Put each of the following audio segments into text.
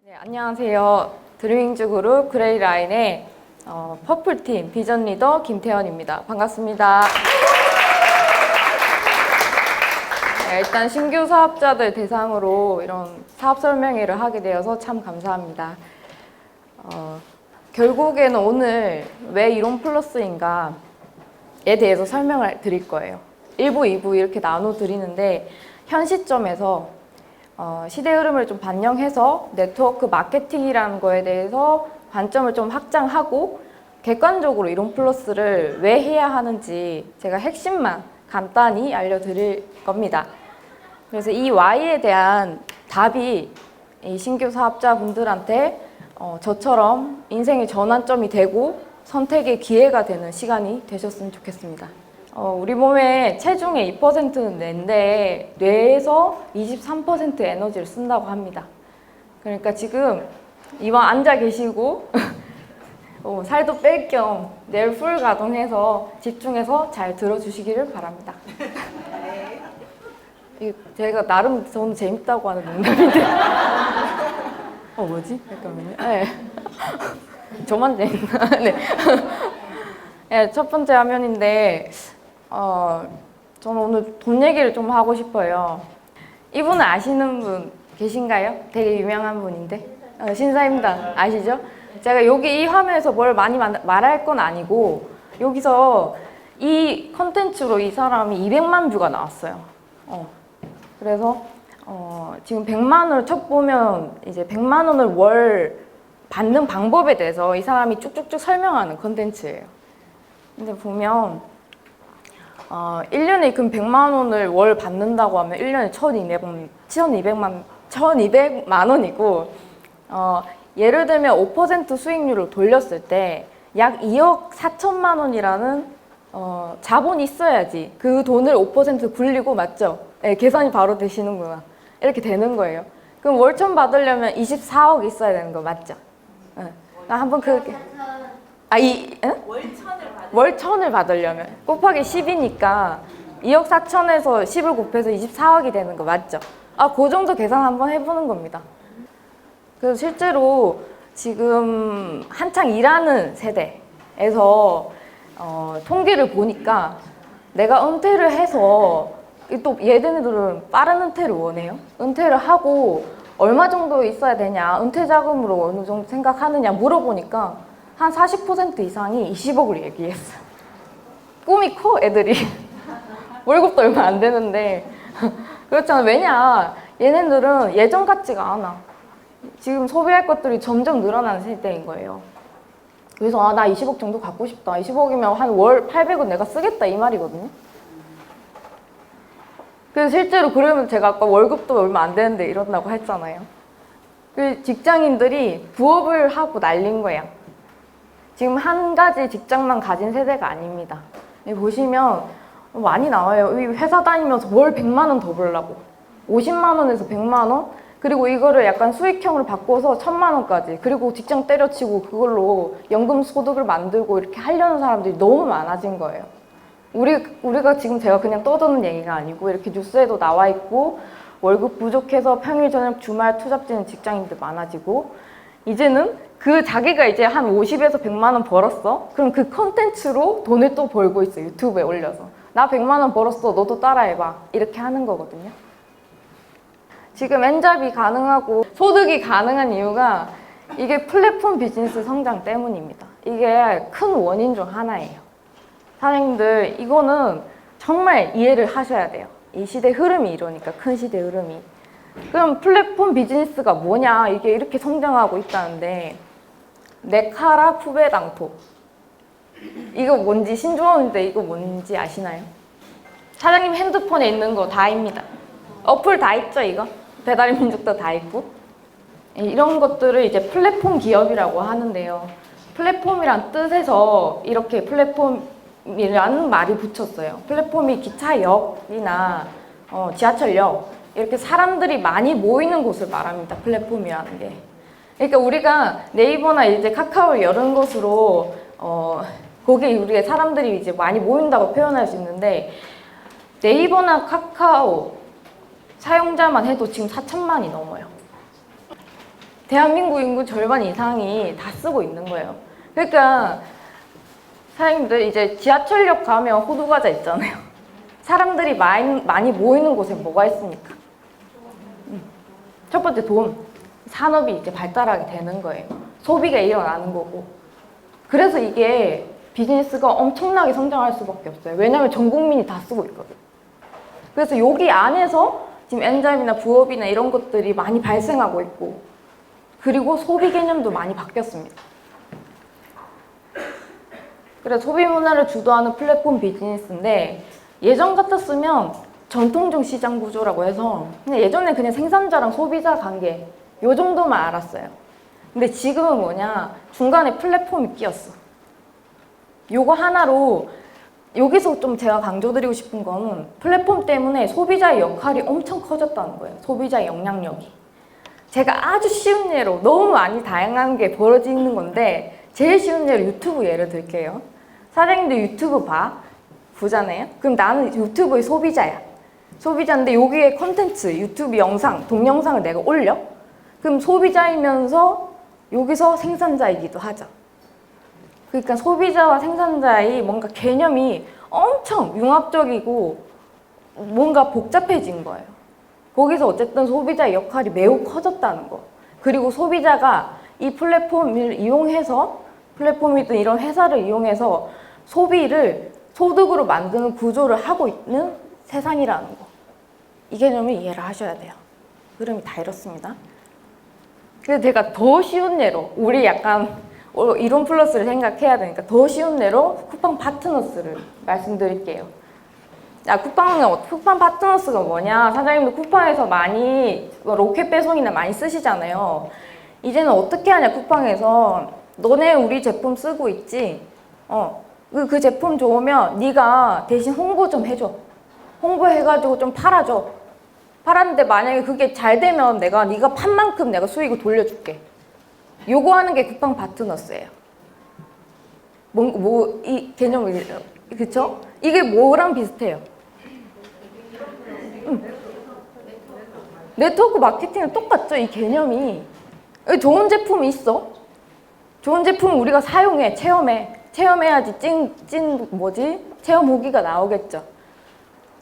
네, 안녕하세요. 드루잉즈 그룹 그레이라인의 퍼플팀 비전 리더 김태현입니다. 반갑습니다. 네, 일단 신규 사업자들 대상으로 이런 사업 설명회를 하게 되어서 참 감사합니다. 결국에는 오늘 왜 이론 플러스인가에 대해서 설명을 드릴 거예요. 1부, 2부 이렇게 나눠 드리는데 현 시점에서 시대 흐름을 좀 반영해서 네트워크 마케팅이라는 거에 대해서 관점을 좀 확장하고 객관적으로 이론 플러스를 왜 해야 하는지 제가 핵심만 간단히 알려드릴 겁니다. 그래서 이 Y에 대한 답이 이 신규 사업자분들한테 저처럼 인생의 전환점이 되고 선택의 기회가 되는 시간이 되셨으면 좋겠습니다. 우리 몸의 체중의 2%는 뇌인데 뇌에서 23% 에너지를 쓴다고 합니다. 그러니까 지금 이왕 앉아 계시고 살도 뺄 겸 뇌를 풀 가동해서 집중해서 잘 들어주시기를 바랍니다. 제가 나름 저는 재밌다고 하는 농담인데 뭐지? 잠깐만요. 네. 저만 재밌나? 네. 네, 첫 번째 화면인데 저는 오늘 돈 얘기를 좀 하고 싶어요. 이분은 아시는 분 계신가요? 되게 유명한 분인데 신사임당 아시죠? 제가 여기 이 화면에서 뭘 많이 말할 건 아니고 여기서 이 컨텐츠로 이 사람이 200만 뷰가 나왔어요. 그래서 지금 100만 원을 첫 보면 이제 100만 원을 월 받는 방법에 대해서 이 사람이 쭉쭉쭉 설명하는 컨텐츠예요. 근데 보면 1년에 금 100만 원을 월 받는다고 하면 1년에 1200만 원이고 예를 들면 5% 수익률을 돌렸을 때 약 2억 4천만 원이라는 자본이 있어야지 그 돈을 5% 굴리고 맞죠? 네, 계산이 바로 되시는구나. 이렇게 되는 거예요. 그럼 월천 받으려면 24억 있어야 되는 거 맞죠? 네. 한번 그렇게 월천을 받으려면 곱하기 10이니까 2억 4천에서 10을 곱해서 24억이 되는 거 맞죠? 그 정도 계산 한번 해보는 겁니다. 그래서 실제로 지금 한창 일하는 세대에서 통계를 보니까 내가 은퇴를 해서 또 얘네들은 빠른 은퇴를 원해요. 은퇴를 하고 얼마 정도 있어야 되냐, 은퇴 자금으로 어느 정도 생각하느냐 물어보니까 한 40% 이상이 20억을 얘기했어요. 꿈이 커 애들이. 월급도 얼마 안 되는데 그렇잖아. 왜냐, 얘네들은 예전 같지가 않아. 지금 소비할 것들이 점점 늘어나는 세대인 거예요. 그래서 나 20억 정도 갖고 싶다. 20억이면 한 월 800은 내가 쓰겠다 이 말이거든요. 그래서 실제로 그러면 제가 아까 월급도 얼마 안 되는데 이런다고 했잖아요. 그 직장인들이 부업을 하고 날린 거야. 지금 한 가지 직장만 가진 세대가 아닙니다. 여기 보시면 많이 나와요. 회사 다니면서 월 100만 원 더 벌라고. 50만 원에서 100만 원? 그리고 이거를 약간 수익형으로 바꿔서 1000만 원까지. 그리고 직장 때려치고 그걸로 연금 소득을 만들고 이렇게 하려는 사람들이 너무 많아진 거예요. 우리가 지금 제가 그냥 떠드는 얘기가 아니고 이렇게 뉴스에도 나와 있고 월급 부족해서 평일 저녁 주말 투잡지는 직장인들 많아지고 이제는 자기가 이제 한 50에서 100만 원 벌었어? 그럼 그 컨텐츠로 돈을 또 벌고 있어. 유튜브에 올려서. 나 100만 원 벌었어. 너도 따라해봐. 이렇게 하는 거거든요. 지금 엔잡이 가능하고 소득이 가능한 이유가 이게 플랫폼 비즈니스 성장 때문입니다. 이게 큰 원인 중 하나예요. 사장님들 이거는 정말 이해를 하셔야 돼요. 이 시대 흐름이 이러니까, 큰 시대 흐름이. 그럼 플랫폼 비즈니스가 뭐냐, 이게 이렇게 성장하고 있다는데 네카라 푸베당토 이거 뭔지, 신조어인데 이거 뭔지 아시나요? 사장님 핸드폰에 있는 거 다입니다. 어플 다 있죠. 이거 배달민족도 다 있고 이런 것들을 이제 플랫폼 기업이라고 하는데요. 플랫폼이란 뜻에서 이렇게 플랫폼이라는 말이 붙였어요. 플랫폼이 기차역이나 지하철역 이렇게 사람들이 많이 모이는 곳을 말합니다. 플랫폼이라는 게. 그러니까 우리가 네이버나 이제 카카오를 여는 것으로 거기에 우리가 사람들이 이제 많이 모인다고 표현할 수 있는데 네이버나 카카오 사용자만 해도 지금 4천만이 넘어요. 대한민국 인구 절반 이상이 다 쓰고 있는 거예요. 그러니까 사장님들 이제 지하철역 가면 호두과자 있잖아요. 사람들이 많이 모이는 곳에 뭐가 있습니까? 첫 번째 돈, 산업이 이제 발달하게 되는 거예요. 소비가 일어나는 거고. 그래서 이게 비즈니스가 엄청나게 성장할 수밖에 없어요. 왜냐하면 전 국민이 다 쓰고 있거든요. 그래서 여기 안에서 지금 엔자임이나 부업이나 이런 것들이 많이 발생하고 있고, 그리고 소비 개념도 많이 바뀌었습니다. 그래서 소비 문화를 주도하는 플랫폼 비즈니스인데, 예전 같았으면 전통적 시장 구조라고 해서 그냥 예전에 그냥 생산자랑 소비자 관계 요 정도만 알았어요. 근데 지금은 뭐냐, 중간에 플랫폼이 끼었어. 요거 하나로 여기서 좀 제가 강조드리고 싶은 거는 플랫폼 때문에 소비자의 역할이 엄청 커졌다는 거예요. 소비자의 영향력이. 제가 아주 쉬운 예로, 너무 많이 다양한 게 벌어지는 건데 제일 쉬운 예로 유튜브 예를 들게요. 사장님들 유튜브 보잖아요. 그럼 나는 유튜브의 소비자야. 소비자인데 여기에 컨텐츠, 유튜브 영상, 동영상을 내가 올려? 그럼 소비자이면서 여기서 생산자이기도 하죠. 그러니까 소비자와 생산자의 뭔가 개념이 엄청 융합적이고 뭔가 복잡해진 거예요. 거기서 어쨌든 소비자의 역할이 매우 커졌다는 거. 그리고 소비자가 이 플랫폼을 이용해서, 플랫폼이든 이런 회사를 이용해서 소비를 소득으로 만드는 구조를 하고 있는 세상이라는 거. 이 개념을 이해를 하셔야 돼요. 흐름이 다 이렇습니다. 그래서 제가 더 쉬운 예로, 우리 약간 이론 플러스를 생각해야 되니까 더 쉬운 예로 쿠팡 파트너스를 말씀드릴게요. 자, 쿠팡 파트너스가 뭐냐? 사장님도 쿠팡에서 많이 로켓 배송이나 많이 쓰시잖아요. 이제는 어떻게 하냐, 쿠팡에서. 너네 우리 제품 쓰고 있지? 그 제품 좋으면 네가 대신 홍보 좀 해줘. 홍보해가지고 좀 팔아줘. 팔았는데 만약에 그게 잘 되면 네가 판 만큼 내가 수익을 돌려줄게. 요거 하는 게 쿠팡 파트너스예요. 이 개념이, 그쵸? 이게 뭐랑 비슷해요? 네트워크 마케팅은 똑같죠, 이 개념이. 좋은 제품이 있어. 좋은 제품 우리가 사용해, 체험해야지 체험 후기가 나오겠죠.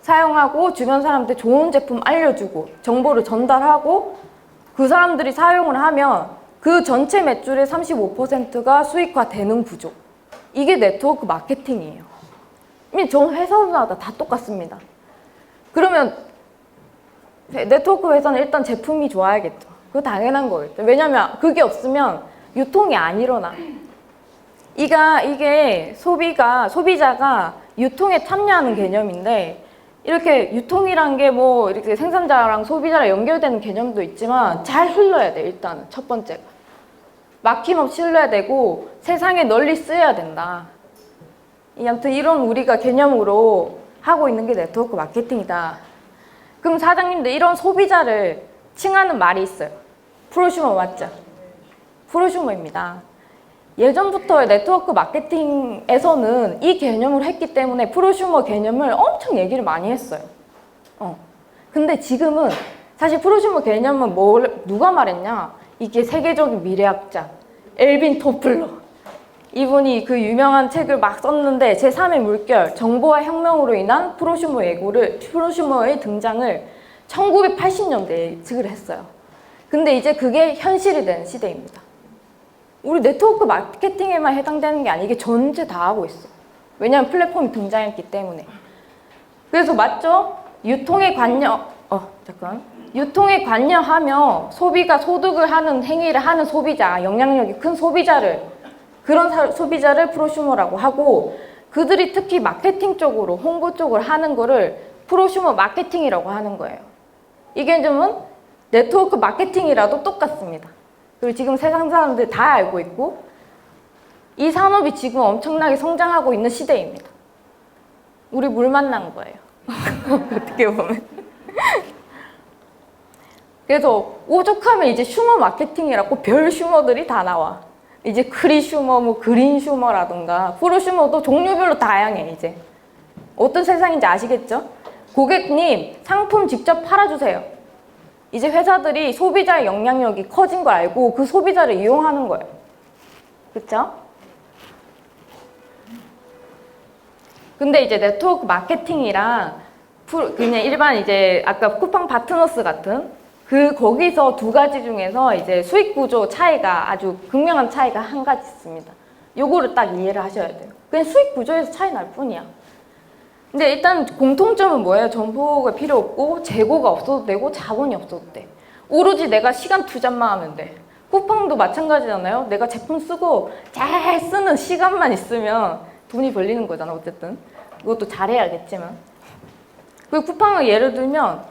사용하고 주변 사람한테 좋은 제품 알려주고 정보를 전달하고 그 사람들이 사용을 하면 그 전체 매출의 35%가 수익화되는 구조. 이게 네트워크 마케팅이에요. 전 회사마다 다 똑같습니다. 그러면 네트워크 회사는 일단 제품이 좋아야겠죠. 그거 당연한 거겠죠. 왜냐면 그게 없으면 유통이 안 일어나. 이게 소비자가 유통에 참여하는 개념인데, 이렇게 유통이란 게 뭐 이렇게 생산자랑 소비자랑 연결되는 개념도 있지만 잘 흘러야 돼. 일단은 첫 번째가 막힘없이 흘러야 되고 세상에 널리 쓰여야 된다. 아무튼 이런 우리가 개념으로 하고 있는 게 네트워크 마케팅이다. 그럼 사장님들 이런 소비자를 칭하는 말이 있어요. 프로슈머 맞죠? 프로슈머입니다. 예전부터 네트워크 마케팅에서는 이 개념을 했기 때문에 프로슈머 개념을 엄청 얘기를 많이 했어요. 근데 지금은 사실 프로슈머 개념은 누가 말했냐? 이게 세계적인 미래학자 엘빈 토플러, 이분이 그 유명한 책을 막 썼는데 제3의 물결, 정보화 혁명으로 인한 프로슈머의 등장을 1980년대에 예측을 했어요. 근데 이제 그게 현실이 된 시대입니다. 우리 네트워크 마케팅에만 해당되는 게 아니고 이게 전체 다 하고 있어. 왜냐하면 플랫폼이 등장했기 때문에. 그래서 맞죠? 유통에 관여하며 소비가 소득을 하는 행위를 하는 소비자, 영향력이 큰 그런 소비자를 프로슈머라고 하고, 그들이 특히 마케팅 쪽으로, 홍보 쪽으로 하는 거를 프로슈머 마케팅이라고 하는 거예요. 이 개념은 네트워크 마케팅이라도 똑같습니다. 그리고 지금 세상 사람들 다 알고 있고, 이 산업이 지금 엄청나게 성장하고 있는 시대입니다. 우리 물 만난 거예요. 어떻게 보면. 그래서 오죽하면 이제 슈머 마케팅이라고 별 슈머들이 다 나와. 이제 크리 슈머, 그린 슈머라든가 프로슈머도 종류별로 다양해. 이제 어떤 세상인지 아시겠죠? 고객님, 상품 직접 팔아주세요. 이제 회사들이 소비자의 영향력이 커진 걸 알고 그 소비자를 이용하는 거예요. 그쵸? 근데 이제 네트워크 마케팅이랑 그냥 일반 이제 아까 쿠팡 파트너스 같은 거기서 두 가지 중에서 이제 수익 구조 차이가 아주 극명한 차이가 한 가지 있습니다. 요거를 딱 이해를 하셔야 돼요. 그냥 수익 구조에서 차이 날 뿐이야. 근데 일단 공통점은 뭐예요? 정보가 필요 없고 재고가 없어도 되고 자본이 없어도 돼. 오로지 내가 시간 투자만 하면 돼. 쿠팡도 마찬가지잖아요. 내가 제품 쓰고 잘 쓰는 시간만 있으면 돈이 벌리는 거잖아. 어쨌든 이것도 잘해야겠지만. 그리고 쿠팡을 예를 들면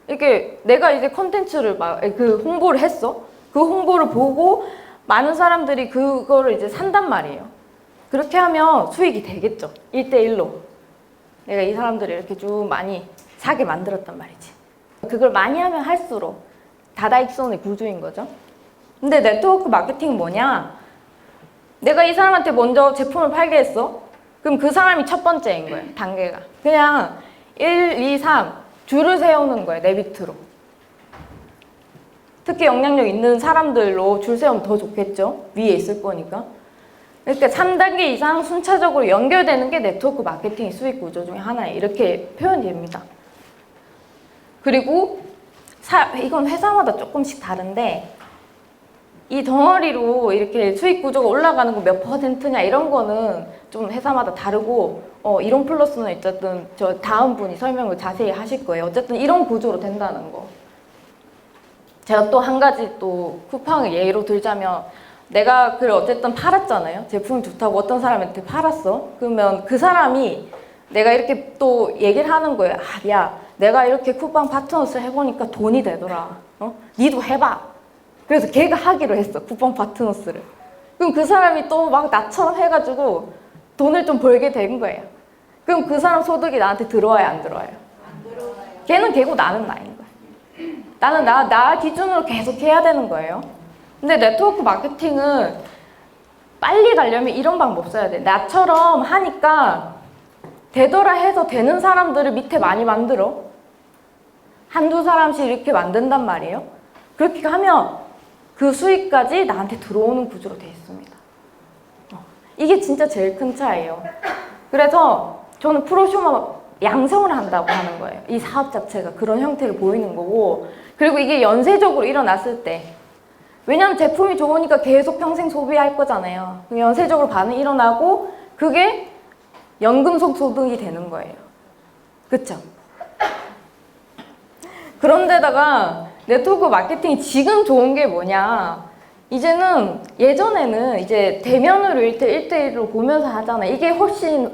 이렇게 내가 이제 컨텐츠를 막 그 홍보를 했어. 그 홍보를 보고 많은 사람들이 그거를 이제 산단 말이에요. 그렇게 하면 수익이 되겠죠. 1대1로. 내가 이 사람들을 이렇게 좀 많이 사게 만들었단 말이지. 그걸 많이 하면 할수록 다다익선의 구조인 거죠. 근데 네트워크 마케팅은 뭐냐? 내가 이 사람한테 먼저 제품을 팔게 했어. 그럼 그 사람이 첫 번째인 거예요. 단계가. 그냥 1, 2, 3 줄을 세우는 거예요. 내 밑으로. 특히 영향력 있는 사람들로 줄 세우면 더 좋겠죠. 위에 있을 거니까. 그러니까 3단계 이상 순차적으로 연결되는 게 네트워크 마케팅의 수익 구조 중에 하나예요. 이렇게 표현이 됩니다. 그리고 이건 회사마다 조금씩 다른데 이 덩어리로 이렇게 수익 구조가 올라가는 거 몇 퍼센트냐 이런 거는 좀 회사마다 다르고 이론 플러스는 어쨌든 저 다음 분이 설명을 자세히 하실 거예요. 어쨌든 이런 구조로 된다는 거. 제가 또 한 가지 또 쿠팡을 예로 들자면 내가 그걸 어쨌든 팔았잖아요. 제품이 좋다고 어떤 사람한테 팔았어. 그러면 그 사람이 내가 이렇게 또 얘기를 하는 거예요. 아, 야, 내가 이렇게 쿠팡 파트너스 해보니까 돈이 되더라. 니도 해봐. 그래서 걔가 하기로 했어. 쿠팡 파트너스를. 그럼 그 사람이 또 막 나처럼 해가지고 돈을 좀 벌게 된 거예요. 그럼 그 사람 소득이 나한테 들어와요, 안 들어와요? 안 들어와요. 걔는 걔고 나는 나인 거야. 나는 나 기준으로 계속 해야 되는 거예요. 근데 네트워크 마케팅은 빨리 가려면 이런 방법 써야 돼. 나처럼 하니까 되더라 해서 되는 사람들을 밑에 많이 만들어. 한두 사람씩 이렇게 만든단 말이에요. 그렇게 하면 그 수익까지 나한테 들어오는 구조로 되어 있습니다. 이게 진짜 제일 큰 차이예요. 그래서 저는 프로슈머 양성을 한다고 하는 거예요. 이 사업 자체가 그런 형태를 보이는 거고, 그리고 이게 연쇄적으로 일어났을 때, 왜냐면 제품이 좋으니까 계속 평생 소비할 거잖아요. 연쇄적으로 반응이 일어나고 그게 연금속 소득이 되는 거예요. 그쵸? 그런데다가 네트워크 마케팅이 지금 좋은 게 뭐냐? 이제는 예전에는 이제 대면으로 1대1로 보면서 하잖아요. 이게 훨씬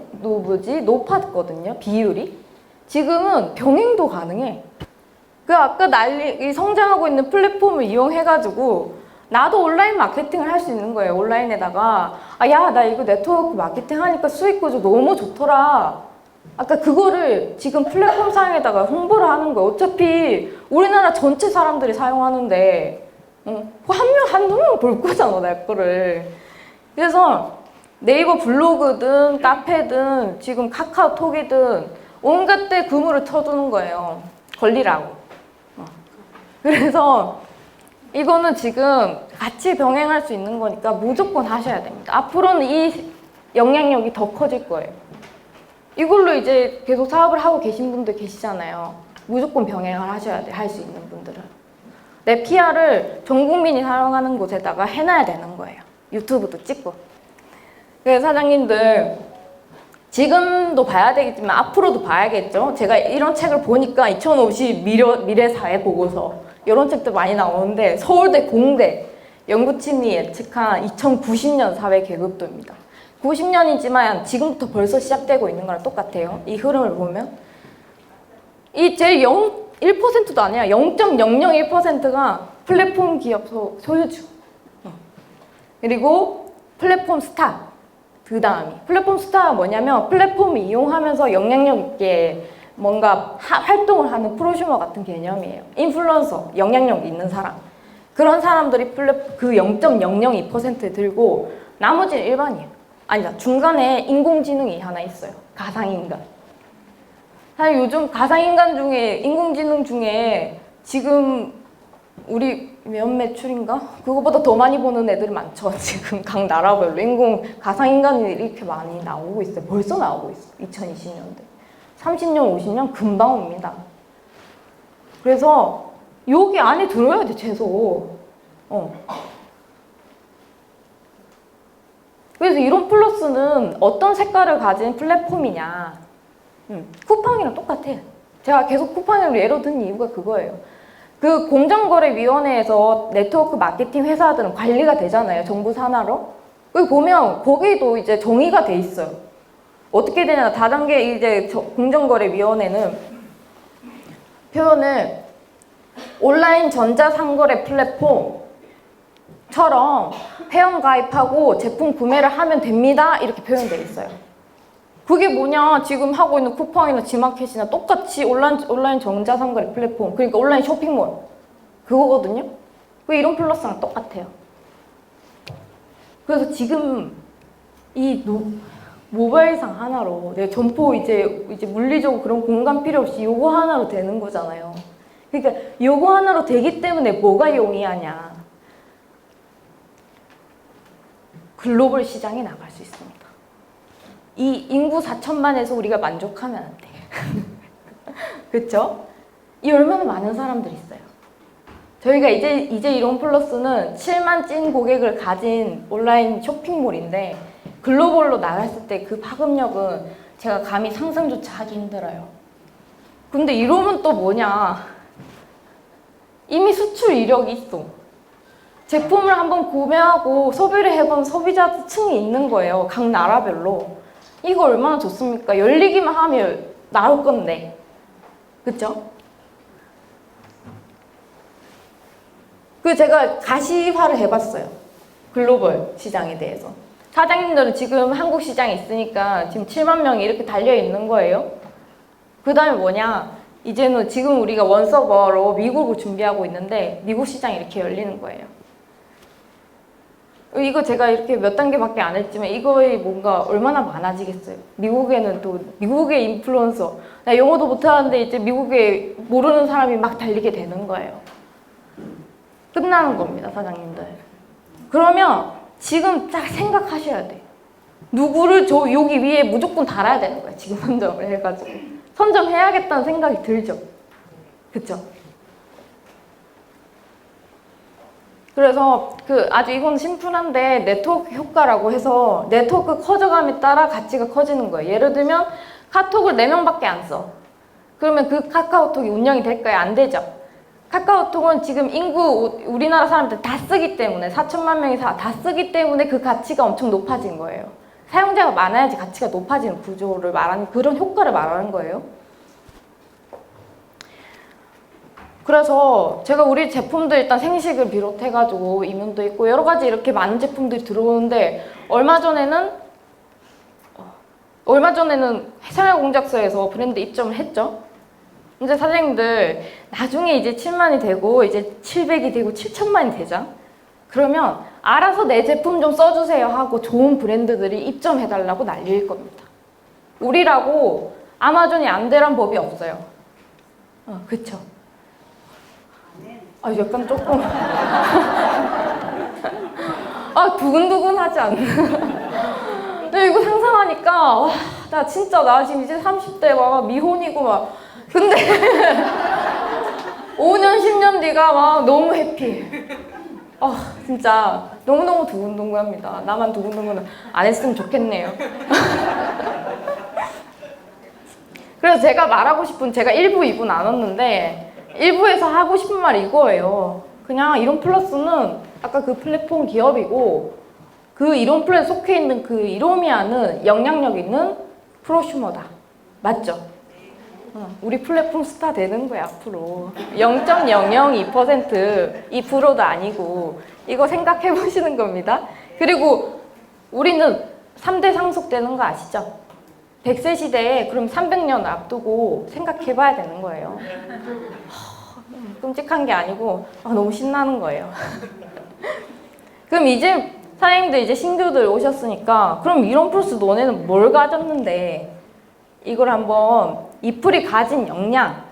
높았거든요. 비율이. 지금은 병행도 가능해. 그 아까 성장하고 있는 플랫폼을 이용해가지고 나도 온라인 마케팅을 할 수 있는 거예요. 온라인에다가 야, 나 이거 네트워크 마케팅 하니까 수익 구조 너무 좋더라. 아까 그거를 지금 플랫폼 상에다가 홍보를 하는 거예요. 어차피 우리나라 전체 사람들이 사용하는데 한두 명 볼 거잖아, 내 거를. 그래서 네이버 블로그든 카페든 지금 카카오톡이든 온갖 데 그물을 쳐주는 거예요. 걸리라고. 그래서 이거는 지금 같이 병행할 수 있는 거니까 무조건 하셔야 됩니다. 앞으로는 이 영향력이 더 커질 거예요. 이걸로 이제 계속 사업을 하고 계신 분들 계시잖아요. 무조건 병행을 하셔야 돼, 할 수 있는 분들은. 내 PR을 전 국민이 사용하는 곳에다가 해놔야 되는 거예요. 유튜브도 찍고. 그래서 사장님들 지금도 봐야 되겠지만 앞으로도 봐야겠죠. 제가 이런 책을 보니까 2050 미래 사회 보고서 이런 책도 많이 나오는데 서울대 공대 연구팀이 예측한 2090년 사회 계급도입니다. 90년이지만 지금부터 벌써 시작되고 있는 거랑 똑같아요. 이 흐름을 보면 이 제일 1%도 아니야. 0.001%가 플랫폼 기업 소유주. 그리고 플랫폼 스타. 그 다음이. 플랫폼 스타가 뭐냐면 플랫폼을 이용하면서 영향력 있게 뭔가 활동을 하는 프로슈머 같은 개념이에요. 인플루언서, 영향력 있는 사람. 그런 사람들이 그 0.002%에 들고 나머지는 일반이에요. 아니다. 중간에 인공지능이 하나 있어요. 가상인간. 사실 요즘 가상인간 중에 인공지능 중에 지금 우리 몇 매출인가? 그거보다 더 많이 버는 애들이 많죠. 지금 각 나라별로 인공 가상인간이 이렇게 많이 나오고 있어요. 벌써 나오고 있어. 2020년대. 30년, 50년 금방 옵니다. 그래서 여기 안에 들어야 돼, 최소. 그래서 이론 플러스는 어떤 색깔을 가진 플랫폼이냐. 쿠팡이랑 똑같아. 제가 계속 쿠팡을 예로 든 이유가 그거예요. 그 공정거래위원회에서 네트워크 마케팅 회사들은 관리가 되잖아요. 정부 산하로. 거기 보면 거기도 이제 정의가 돼 있어요. 어떻게 되냐. 다단계 이제 공정거래위원회는 표현을 온라인 전자상거래 플랫폼처럼 회원 가입하고 제품 구매를 하면 됩니다. 이렇게 표현되어 있어요. 그게 뭐냐? 지금 하고 있는 쿠팡이나 지마켓이나 똑같이 온라인 전자상거래 플랫폼, 그러니까 온라인 쇼핑몰 그거거든요. 그 이론 플러스랑 똑같아요. 그래서 지금 이 모바일상 하나로 내 점포 이제 물리적으로 그런 공간 필요 없이 요거 하나로 되는 거잖아요. 그러니까 요거 하나로 되기 때문에 뭐가 용이하냐? 글로벌 시장에 나갈 수 있습니다. 이 인구 4천만에서 우리가 만족하면 안 돼. 그쵸? 이 얼마나 많은 사람들이 있어요. 저희가 이제 이론 플러스는 7만 찐 고객을 가진 온라인 쇼핑몰인데 글로벌로 나갔을 때 그 파급력은 제가 감히 상상조차 하기 힘들어요. 근데 이러면 또 뭐냐? 이미 수출 이력이 있어. 제품을 한번 구매하고 소비를 해본 소비자층이 있는 거예요. 각 나라별로. 이거 얼마나 좋습니까? 열리기만 하면 나올 건데. 그쵸? 제가 가시화를 해봤어요. 글로벌 시장에 대해서. 사장님들은 지금 한국 시장에 있으니까 지금 7만 명이 이렇게 달려있는 거예요. 그 다음에 뭐냐? 이제는 지금 우리가 원서버로 미국을 준비하고 있는데 미국 시장이 이렇게 열리는 거예요. 이거 제가 이렇게 몇 단계밖에 안 했지만 이거에 뭔가 얼마나 많아지겠어요. 미국에는 또 미국의 인플루언서, 나 영어도 못하는데 이제 미국에 모르는 사람이 막 달리게 되는 거예요. 끝나는 겁니다, 사장님들. 그러면 지금 딱 생각하셔야 돼. 누구를 여기 위에 무조건 달아야 되는 거예요. 지금 선점을 해가지고. 선점해야겠다는 생각이 들죠. 그쵸? 그래서 아주 이건 심플한데 네트워크 효과라고 해서 네트워크 커져감에 따라 가치가 커지는 거예요. 예를 들면 카톡을 4명밖에 안 써. 그러면 그 카카오톡이 운영이 될까요? 안 되죠. 카카오톡은 지금 인구 우리나라 사람들 다 쓰기 때문에 4천만 명이 다 쓰기 때문에 그 가치가 엄청 높아진 거예요. 사용자가 많아야지 가치가 높아지는 구조를 말하는 그런 효과를 말하는 거예요. 그래서 제가 우리 제품들 일단 생식을 비롯해가지고 이면도 있고 여러 가지 이렇게 많은 제품들이 들어오는데 얼마 전에는 생활공작소에서 브랜드 입점을 했죠. 이제 사장님들 나중에 이제 7만이 되고 이제 700이 되고 7천만이 되죠. 그러면 알아서 내 제품 좀 써주세요 하고 좋은 브랜드들이 입점해달라고 난리일 겁니다. 우리라고 아마존이 안 되란 법이 없어요. 그쵸? 약간 조금 두근두근하지 않나? 근데 이거 상상하니까 나 지금 이제 30대 막 미혼이고 막 근데 5년 10년 뒤가 막 너무 해피. 진짜 너무너무 두근두근합니다. 나만 두근두근 안 했으면 좋겠네요. 그래서 제가 말하고 싶은 제가 1부, 2부 나눴는데 1부에서 하고 싶은 말 이거예요. 그냥 이론 플러스는 아까 그 플랫폼 기업이고 그 이론 플러스 속해 있는 그 이로미아는 영향력 있는 프로슈머다. 맞죠? 우리 플랫폼 스타 되는 거야 앞으로. 0.002% 2%도 아니고 이거 생각해 보시는 겁니다. 그리고 우리는 3대 상속되는 거 아시죠? 100세 시대에 그럼 300년 앞두고 생각해 봐야 되는 거예요. 끔찍한 게 아니고 너무 신나는 거예요. 그럼 이제 사장님들 이제 신규들 오셨으니까 그럼 이론 플러스 너네는 뭘 가졌는데 이걸 한번 이 풀이 가진 역량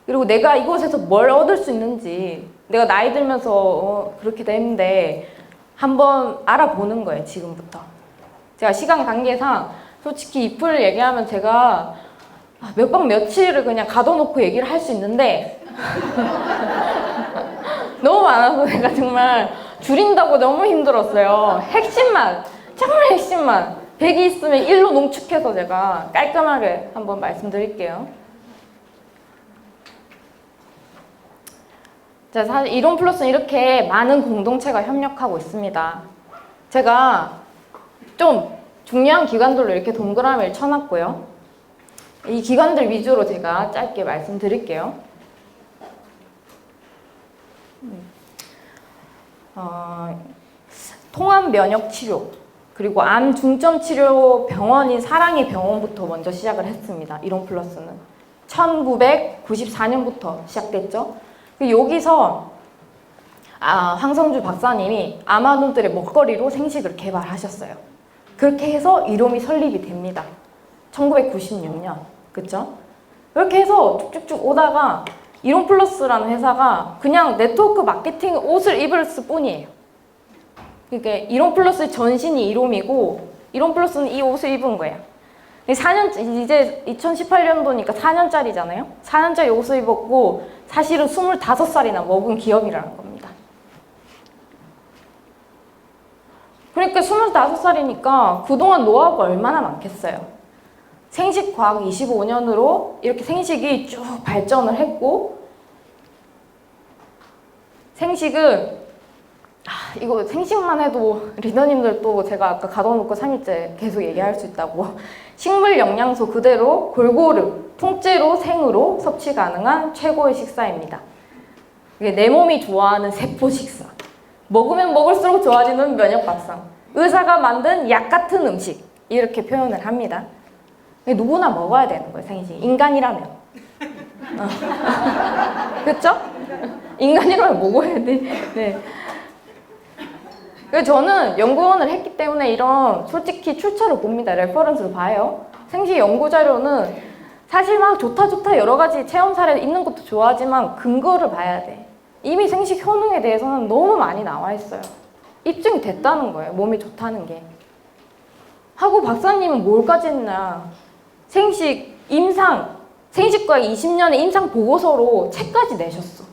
그리고 내가 이곳에서 뭘 얻을 수 있는지, 내가 나이 들면서 그렇게 됐는데 한번 알아보는 거예요, 지금부터. 제가 시간 관계상 솔직히 이프를 얘기하면 제가 몇 박 며칠을 그냥 가둬놓고 얘기를 할 수 있는데 너무 많아서 내가 정말 줄인다고 너무 힘들었어요. 핵심만, 정말 핵심만 100이 있으면 1로 농축해서 제가 깔끔하게 한번 말씀드릴게요. 자, 사실 이론 플러스는 이렇게 많은 공동체가 협력하고 있습니다. 제가 좀 중요한 기관들로 이렇게 동그라미를 쳐놨고요. 이 기관들 위주로 제가 짧게 말씀드릴게요. 통합면역치료, 그리고 암 중점치료 병원인 사랑의 병원부터 먼저 시작을 했습니다. 이론 플러스는 1994년부터 시작됐죠. 여기서 황성주 박사님이 아마존들의 먹거리로 생식을 개발하셨어요. 그렇게 해서 이롬이 설립이 됩니다. 1996년, 그쵸? 이렇게 해서 쭉쭉쭉 오다가 이론 플러스라는 회사가 그냥 네트워크 마케팅 옷을 입을 뿐이에요. 그러니까 이론 플러스의 전신이 이롬이고 이론 플러스는 이 옷을 입은 거예요. 4년, 이제 2018년도니까 4년짜리잖아요. 4년짜리 옷을 입었고 사실은 25살이나 먹은 기업이라는 겁니다. 그러니까 25살이니까 그동안 노하우가 얼마나 많겠어요. 생식과학 25년으로 이렇게 생식이 쭉 발전을 했고, 생식은 이거 생식만 해도 리더님들 또 제가 아까 가둬놓고 3일째 계속 얘기할 수 있다고. 식물 영양소 그대로 골고루 통째로 생으로 섭취 가능한 최고의 식사입니다. 이게 내 몸이 좋아하는 세포 식사. 먹으면 먹을수록 좋아지는 면역 밥상. 의사가 만든 약 같은 음식. 이렇게 표현을 합니다. 누구나 먹어야 되는 거예요, 생식. 인간이라면. 그렇죠? 인간이라면 먹어야 돼. 네. 저는 연구원을 했기 때문에 이런 솔직히 출처를 봅니다. 레퍼런스를 봐요. 생식 연구 자료는 사실 막 좋다 여러 가지 체험 사례 있는 것도 좋아하지만 근거를 봐야 돼. 이미 생식 효능에 대해서는 너무 많이 나와 있어요. 입증이 됐다는 거예요. 몸이 좋다는 게. 하고 박사님은 뭘까지 했나. 생식, 임상, 생식과학 20년의 임상 보고서로 책까지 내셨어.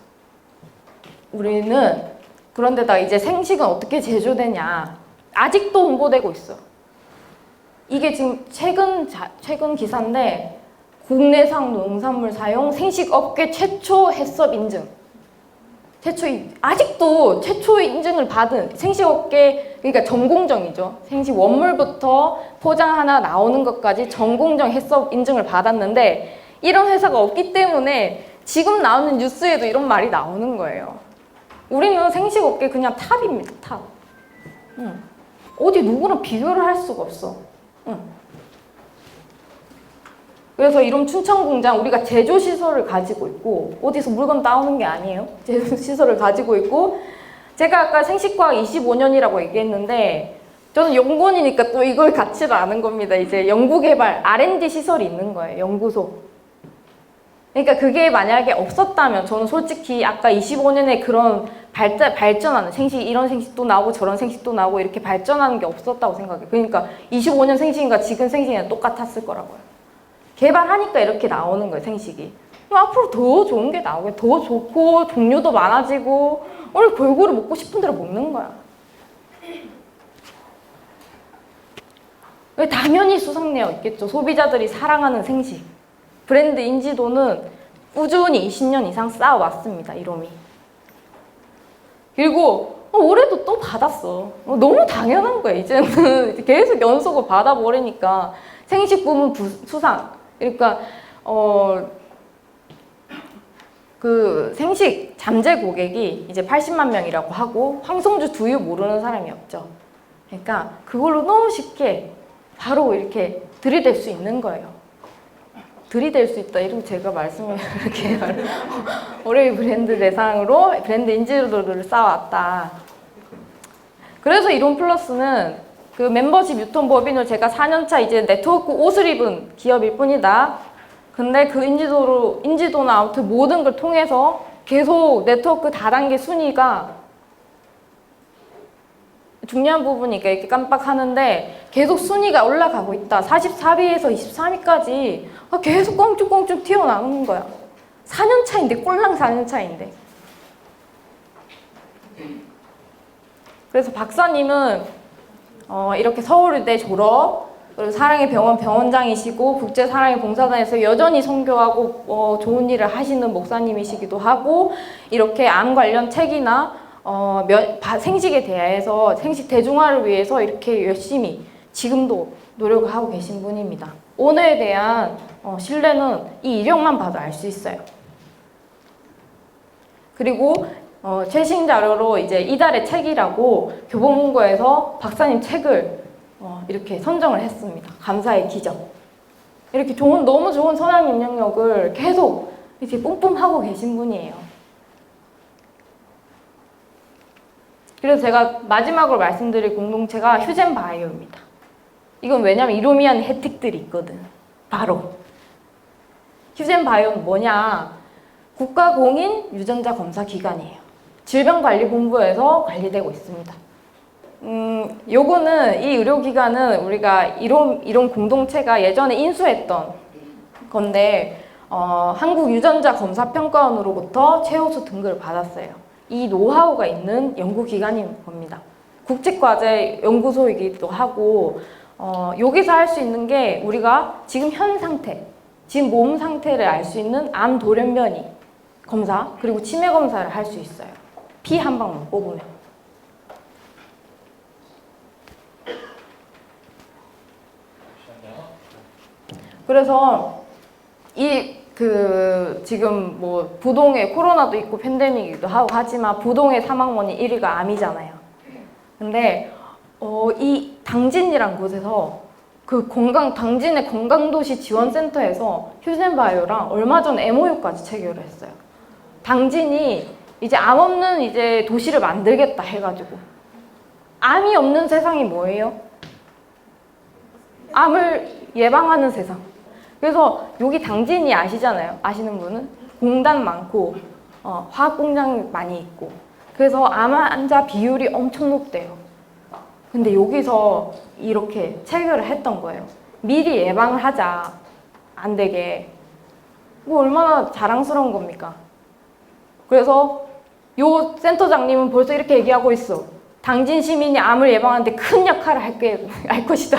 우리는 그런데다 이제 생식은 어떻게 제조되냐. 아직도 홍보되고 있어. 이게 지금 최근 기사인데 국내산 농산물 사용 생식업계 최초 해썹 인증. 아직도 최초의 인증을 받은 생식업계, 그러니까 전공정이죠. 생식 원물부터 포장 하나 나오는 것까지 전공정 해썹 인증을 받았는데 이런 회사가 없기 때문에 지금 나오는 뉴스에도 이런 말이 나오는 거예요. 우리는 생식업계 그냥 탑입니다, 탑. 어디 누구랑 비교를 할 수가 없어. 그래서 이런 춘천공장 우리가 제조시설을 가지고 있고 어디서 물건 따오는 게 아니에요. 제조시설을 가지고 있고 제가 아까 생식과학 25년이라고 얘기했는데 저는 연구원이니까 또 이걸 갖지를 않은 겁니다. 이제 연구개발 R&D 시설이 있는 거예요. 연구소. 그러니까 그게 만약에 없었다면 저는 솔직히 아까 25년에 그런 발전하는 생식, 이런 생식도 나오고 저런 생식도 나오고 이렇게 발전하는 게 없었다고 생각해요. 그러니까 25년 생식인가 지금 생식이랑 똑같았을 거라고요. 개발하니까 이렇게 나오는 거예요, 생식이. 그럼 앞으로 더 좋은 게 나오고 더 좋고 종류도 많아지고 오늘 골고루 먹고 싶은 대로 먹는 거야. 당연히 수상되어 있겠죠. 소비자들이 사랑하는 생식. 브랜드 인지도는 꾸준히 20년 이상 쌓아왔습니다, 이롬이. 그리고 올해도 또 받았어. 너무 당연한 거야, 이제는. 계속 연속을 받아버리니까. 생식 부문 수상. 그러니까 그 생식 잠재 고객이 이제 80만 명이라고 하고 황성주 두유 모르는 사람이 없죠. 그러니까 그걸로 너무 쉽게 바로 이렇게 들이댈 수 있는 거예요. 들이댈 수 있다. 이러면 제가 말씀을 이렇게 올해의 브랜드 대상으로 브랜드 인지도를 쌓아왔다. 그래서 이론 플러스는 그 멤버십 유통 법인을 제가 4년차 이제 네트워크 옷을 입은 기업일 뿐이다. 근데 그 인지도나 아무튼 모든 걸 통해서 계속 네트워크 다단계 순위가 중요한 부분이니까 이렇게 깜빡하는데 계속 순위가 올라가고 있다. 44위에서 23위까지 계속 껑쭉껑쭉 튀어나오는 거야. 4년 차인데, 꼴랑 4년 차인데. 그래서 박사님은 이렇게 서울대 졸업, 그리고 사랑의 병원 병원장이시고 국제사랑의 봉사단에서 여전히 선교하고 좋은 일을 하시는 목사님이시기도 하고, 이렇게 암 관련 책이나 생식에 대해서 생식 대중화를 위해서 이렇게 열심히 지금도 노력을 하고 계신 분입니다. 오너에 대한 신뢰는 이 이력만 봐도 알 수 있어요. 그리고 최신 자료로 이제 이달의 책이라고 교보문고에서 박사님 책을 이렇게 선정을 했습니다. 감사의 기적. 이렇게 너무 좋은 선한 영향력을 계속 이렇게 뿜뿜하고 계신 분이에요. 그래서 제가 마지막으로 말씀드릴 공동체가 휴젠바이오입니다. 이건 왜냐면 이로미안 혜택들이 있거든. 바로 휴젠바이오는 뭐냐? 국가공인 유전자 검사 기관이에요. 질병관리본부에서 관리되고 있습니다. 요거는 이 의료기관은 우리가 이런 공동체가 예전에 인수했던 건데 한국유전자검사평가원으로부터 최우수 등급을 받았어요. 이 노하우가 있는 연구기관인 겁니다. 국제과제 연구소이기도 하고 여기서 할 수 있는 게 우리가 지금 현 상태, 지금 몸 상태를 알 수 있는 암 돌연변이 검사 그리고 치매 검사를 할 수 있어요. 피 한 방만 뽑으면. 그래서 지금 뭐 부동의 코로나도 있고 팬데믹이기도 하고 하지만 부동의 사망원인 1위가 암이잖아요. 근데 이 당진이란 곳에서 당진의 건강도시 지원센터에서 휴젠바이오랑 얼마 전 MOU까지 체결을 했어요. 당진이 이제 암 없는 이제 도시를 만들겠다 해가지고. 암이 없는 세상이 뭐예요? 암을 예방하는 세상. 그래서 여기 당진이 아시잖아요. 아시는 분은? 공단 많고 화학공장 많이 있고 그래서 암 환자 비율이 엄청 높대요. 근데 여기서 이렇게 체결을 했던 거예요. 미리 예방을 하자. 안 되게. 뭐 얼마나 자랑스러운 겁니까? 그래서 요 센터장님은 벌써 이렇게 얘기하고 있어. 당진 시민이 암을 예방하는데 큰 역할을 할 것이다.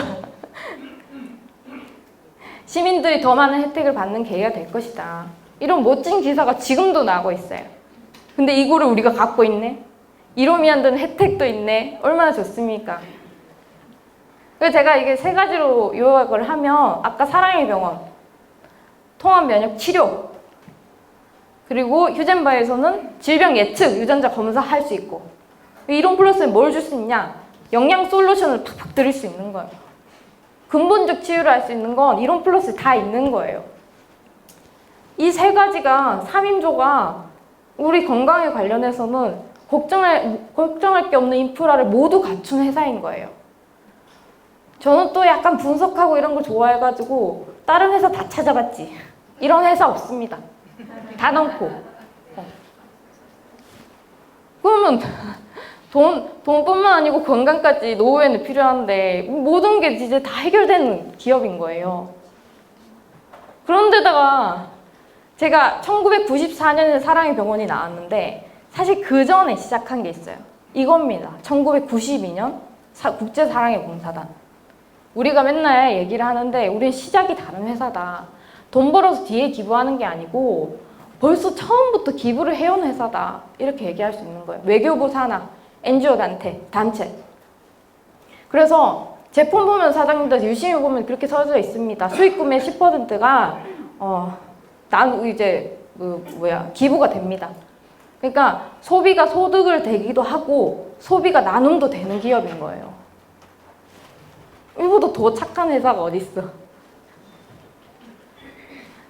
시민들이 더 많은 혜택을 받는 계기가 될 것이다. 이런 멋진 기사가 지금도 나오고 있어요. 근데 이거를 우리가 갖고 있네? 이로미안된 혜택도 있네? 얼마나 좋습니까? 그래서 제가 이게 세 가지로 요약을 하면 아까 사랑의 병원, 통합면역 치료, 그리고 휴젠바에서는 질병 예측, 유전자 검사할 수 있고 이론 플러스에 뭘 줄 수 있냐? 영양 솔루션을 팍팍 드릴 수 있는 거예요. 근본적 치유를 할 수 있는 건 이론 플러스 다 있는 거예요. 이 세 가지가 3인조가 우리 건강에 관련해서는 걱정할 게 없는 인프라를 모두 갖춘 회사인 거예요. 저는 또 약간 분석하고 이런 걸 좋아해가지고 다른 회사 다 찾아봤지. 이런 회사 없습니다. 다 넣고. 그러면 돈뿐만 아니고 건강까지 노후에는 필요한데 모든 게 이제 다 해결되는 기업인 거예요. 그런데다가 제가 1994년에 사랑의 병원이 나왔는데 사실 그 전에 시작한 게 있어요. 이겁니다. 1992년 국제사랑의 봉사단. 우리가 맨날 얘기를 하는데 우린 시작이 다른 회사다. 돈 벌어서 뒤에 기부하는 게 아니고 벌써 처음부터 기부를 해온 회사다. 이렇게 얘기할 수 있는 거예요. 외교부 산하, NGO 단체. 그래서 제품 보면 사장님들 유심히 보면 그렇게 써져 있습니다. 수익 구매 10%가 기부가 됩니다. 그러니까 소비가 소득을 되기도 하고 소비가 나눔도 되는 기업인 거예요. 이보다 더 착한 회사가 어딨어.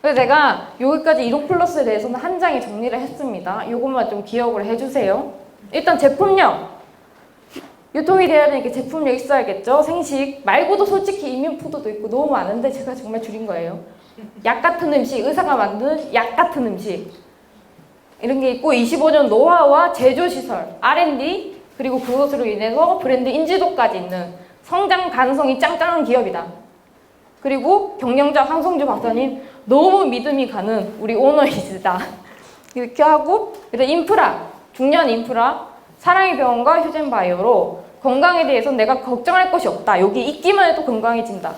그래서 제가 여기까지 이론 플러스에 대해서는 한 장에 정리를 했습니다. 이것만 좀 기억을 해주세요. 일단 제품력. 유통이 돼야 되니까 제품력 있어야겠죠. 생식 말고도 솔직히 이뮨푸드도 있고 너무 많은데 제가 정말 줄인 거예요. 약 같은 음식, 의사가 만든 약 같은 음식 이런 게 있고 25년 노하우와 제조시설, R&D 그리고 그것으로 인해서 브랜드 인지도까지 있는 성장 가능성이 짱짱한 기업이다. 그리고 경영자 황성주 박사님 너무 믿음이 가는 우리 오너이시다. 이렇게 하고 그다음 인프라, 중요한 인프라 사랑의 병원과 휴젠바이오로 건강에 대해서 내가 걱정할 것이 없다. 여기 있기만 해도 건강해진다.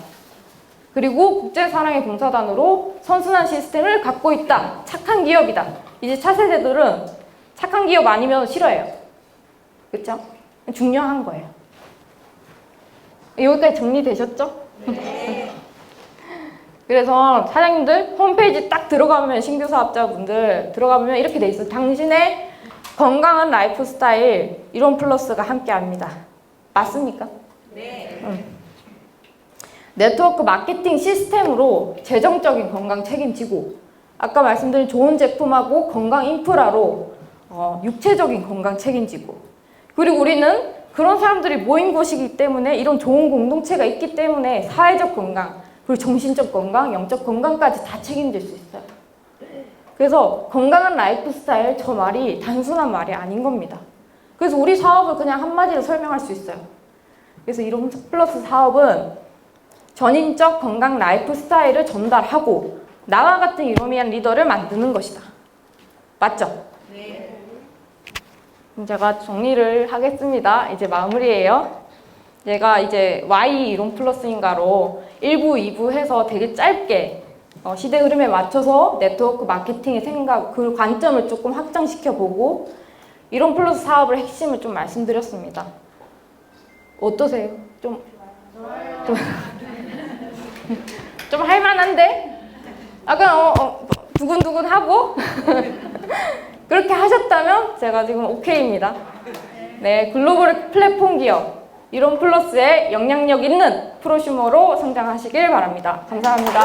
그리고 국제사랑의 봉사단으로 선순환 시스템을 갖고 있다. 착한 기업이다. 이제 차세대들은 착한 기업 아니면 싫어해요. 그렇죠? 중요한 거예요. 여기까지 정리되셨죠? 네. 그래서 사장님들 홈페이지 딱 들어가면 신규 사업자분들 들어가면 이렇게 돼 있어요. 당신의 건강한 라이프 스타일 이론 플러스가 함께합니다. 맞습니까? 네. 네트워크 마케팅 시스템으로 재정적인 건강 책임지고 아까 말씀드린 좋은 제품하고 건강 인프라로 육체적인 건강 책임지고 그리고 우리는 그런 사람들이 모인 곳이기 때문에 이런 좋은 공동체가 있기 때문에 사회적 건강 그리고 정신적 건강, 영적 건강까지 다 책임질 수 있어요. 그래서 건강한 라이프 스타일 저 말이 단순한 말이 아닌 겁니다. 그래서 우리 사업을 그냥 한마디로 설명할 수 있어요. 그래서 이론 플러스 사업은 전인적 건강 라이프 스타일을 전달하고 나와 같은 이로미한 리더를 만드는 것이다. 맞죠? 네. 제가 정리를 하겠습니다. 이제 마무리예요. 제가 이제 Y 이론 플러스인가로 1부, 2부 해서 되게 짧게 시대 흐름에 맞춰서 네트워크 마케팅의 생각, 그 관점을 조금 확장시켜보고 이론 플러스 사업의 핵심을 좀 말씀드렸습니다. 어떠세요? 좀 할만한데? 약간 두근두근하고 그렇게 하셨다면 제가 지금 오케이입니다. 네, 글로벌 플랫폼 기업 이론 플러스의 영향력 있는 프로슈머로 성장하시길 바랍니다. 감사합니다.